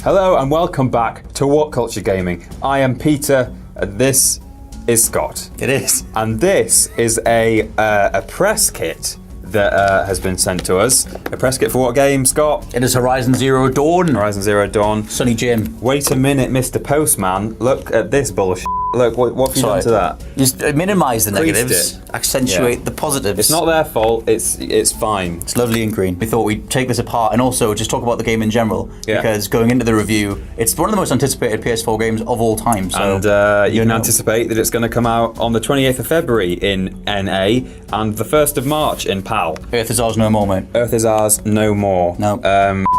Hello and welcome back to What Culture Gaming. I am Peter, and this is Scott. It is. And this is a press kit that has been sent to us. A press kit for what game, Scott? It is Horizon Zero Dawn. Horizon Zero Dawn. Sonny Jim. Wait a minute, Mr. Postman. Look at this bullshit. Look, what have you done to that? Just minimise the Creased negatives, it. accentuate the positives. It's not their fault, it's fine. It's lovely and green. We thought we'd take this apart and also just talk about the game in general, because going into the review, it's one of the most anticipated PS4 games of all time. So and you can anticipate that it's going to come out on the 28th of February in NA and the 1st of March in PAL. Earth is ours no more, mate. Earth is ours no more. No.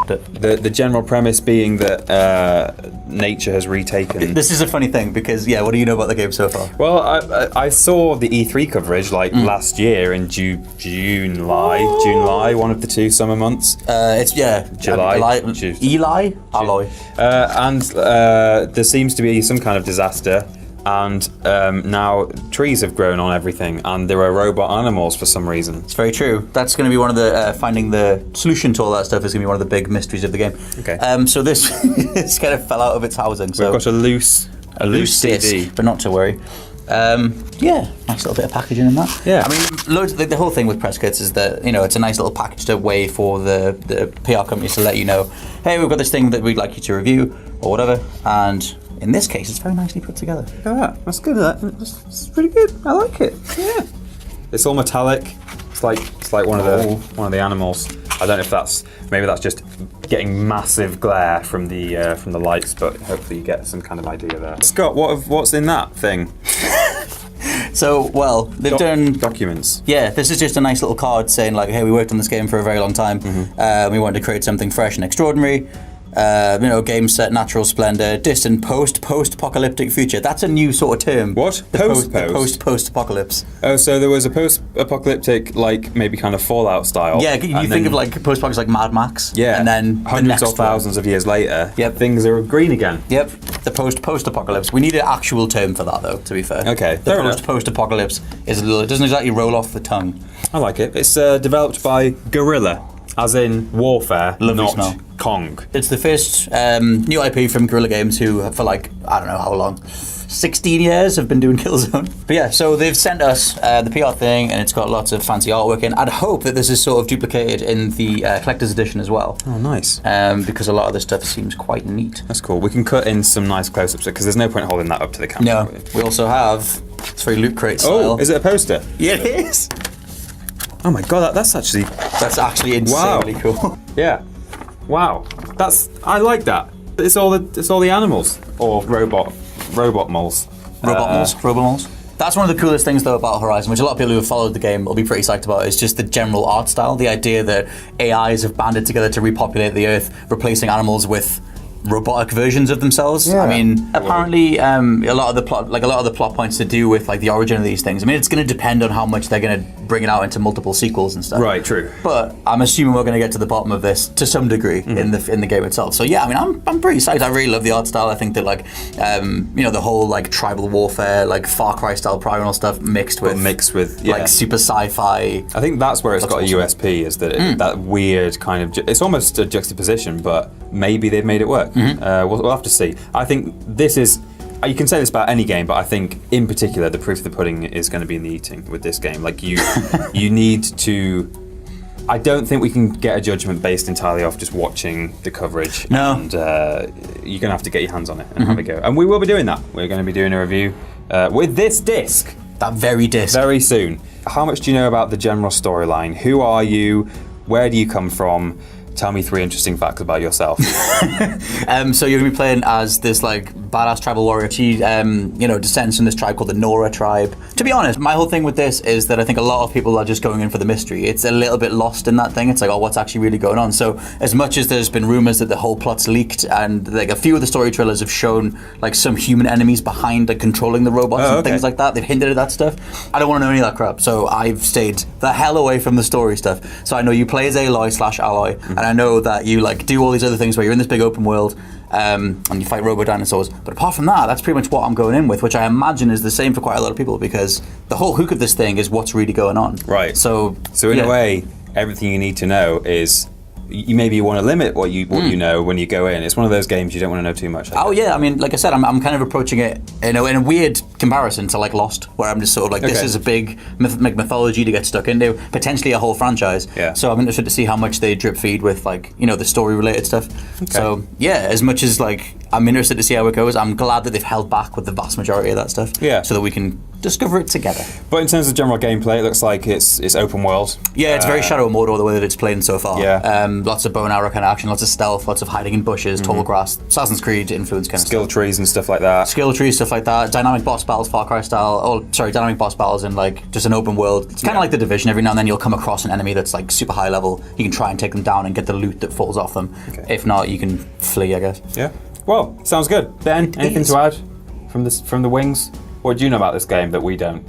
The general premise being that nature has retaken... This is a funny thing because, what do you know about the game so far? Well, I saw the E3 coverage last year in July, one of the two summer months. July. Eli? Alloy. And there seems to be some kind of disaster. And now trees have grown on everything, and there are robot animals for some reason. It's very true. That's going to be one of the finding the solution to all that stuff is going to be one of the big mysteries of the game. Okay. So this this kind of fell out of its housing. So we've got a loose CD, disc, but not to worry. Nice little bit of packaging in that. Yeah. I mean, loads. The whole thing with press kits is that it's a nice little packaged way for the PR companies to let you know, hey, we've got this thing that we'd like you to review or whatever, and in this case, it's very nicely put together. Look at that. That's good. That's pretty good. I like it. Yeah. It's all metallic. It's like one of the animals. I don't know if that's just getting massive glare from the lights, but hopefully you get some kind of idea there. Scott, what's in that thing? So, they've done documents. Yeah, this is just a nice little card saying like, hey, we worked on this game for a very long time. We wanted to create something fresh and extraordinary. Game set, natural splendor, distant post-apocalyptic future. That's a new sort of term. What? Post-apocalypse. Oh, so there was a post-apocalyptic, like maybe kind of Fallout style. Yeah, you think of like post-apocalypse like Mad Max. Yeah, and then hundreds or thousands of years later, things are green again. Yep, the post-apocalypse. We need an actual term for that, though. To be fair. Okay. The post-apocalypse is it doesn't exactly roll off the tongue. I like it. It's developed by Guerrilla, as in warfare, not smell. Kong. It's the first new IP from Guerrilla Games, who for I don't know how long, 16 years have been doing Killzone. But yeah, so they've sent us the PR thing, and it's got lots of fancy artwork in. I'd hope that this is sort of duplicated in the collector's edition as well. Oh, nice. Because a lot of this stuff seems quite neat. That's cool. We can cut in some nice close-ups because there's no point holding that up to the camera. No, we also have, it's very Loot Crate style. Oh, is it a poster? Yeah, it is. Oh my god, that's actually insanely cool. Yeah. Wow. I like that. It's all the animals or robot moles. Robot moles. That's one of the coolest things though about Horizon, which a lot of people who have followed the game will be pretty psyched about, is just the general art style. The idea that AIs have banded together to repopulate the Earth, replacing animals with robotic versions of themselves. Yeah. I mean, apparently, a lot of the plot points to do with like the origin of these things. I mean, it's going to depend on how much they're going to bring it out into multiple sequels and stuff. Right. True. But I'm assuming we're going to get to the bottom of this to some degree in the game itself. So yeah, I mean, I'm pretty psyched. I really love the art style. I think that the whole like tribal warfare, like Far Cry style primal stuff mixed with like super sci-fi. I think that's where it's got awesome. a USP, is that that weird kind of it's almost a juxtaposition, but maybe they've made it work. We'll have to see. I think this is. You can say this about any game, but I think in particular the proof of the pudding is going to be in the eating with this game. Like you need to. I don't think we can get a judgment based entirely off just watching the coverage. No. And you're going to have to get your hands on it and have a go. And we will be doing that. We're going to be doing a review with this disc. That very disc. Very soon. How much do you know about the general storyline? Who are you? Where do you come from? Tell me 3 interesting facts about yourself. So you're going to be playing as this like badass tribal warrior. She, descends from this tribe called the Nora tribe. To be honest, my whole thing with this is that I think a lot of people are just going in for the mystery. It's a little bit lost in that thing. It's like, what's actually really going on? So as much as there's been rumors that the whole plot's leaked, and like a few of the story trailers have shown like some human enemies behind like controlling the robots and things like that. They've hinted at that stuff. I don't want to know any of that crap. So I've stayed the hell away from the story stuff. So I know you play as Aloy/Alloy, and I know that you like do all these other things where you're in this big open world and you fight robo dinosaurs. But apart from that, that's pretty much what I'm going in with, which I imagine is the same for quite a lot of people, because the whole hook of this thing is what's really going on. Right. So in a way, everything you need to know is maybe you want to limit what you know when you go in. It's one of those games you don't want to know too much. Oh yeah, I mean, like I said, I'm kind of approaching it in a weird comparison to like Lost, where I'm just sort of like, this is a big mythology to get stuck into, potentially a whole franchise. Yeah. So I'm interested to see how much they drip feed with like, you know, the story related stuff. Okay. So yeah, as much as like I'm interested to see how it goes, I'm glad that they've held back with the vast majority of that stuff. Yeah. So that we can discover it together. But in terms of general gameplay, it looks like it's open world. Yeah, it's very Shadow of Mordor the way that it's played so far. Yeah. Lots of bow and arrow kind of action, lots of stealth, lots of hiding in bushes, tall grass, Assassin's Creed influence kind of skill stuff. trees and stuff like that. Skill trees, stuff like that. Dynamic boss battles, Far Cry style. Oh, sorry, dynamic boss battles in like just an open world. It's kind of like The Division. Every now and then you'll come across an enemy that's like super high level. You can try and take them down and get the loot that falls off them. Okay. If not, you can flee, I guess. Yeah. Well, sounds good. Ben, anything to add from the wings? What do you know about this game that we don't?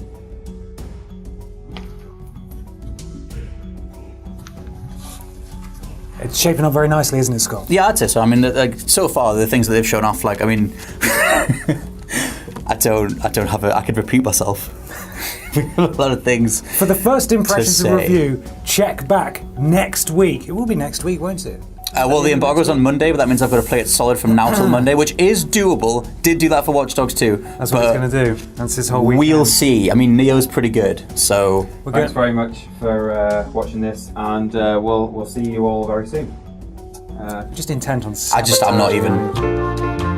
It's shaping up very nicely, isn't it, Scott? Yeah, I'd say so. I mean, like so far, the things that they've shown off, like I mean, I could repeat myself. We have a lot of things. For the first impressions of review, check back next week. It will be next week, won't it? Well, the embargo's on Monday, but that means I've got to play it solid from now till Monday, which is doable. Did do that for Watch Dogs 2. That's what he's going to do. That's his whole weekend. We'll see. I mean, Neo's pretty good, so... Thanks very much for watching this, and we'll see you all very soon. Just intent on... I'm not even...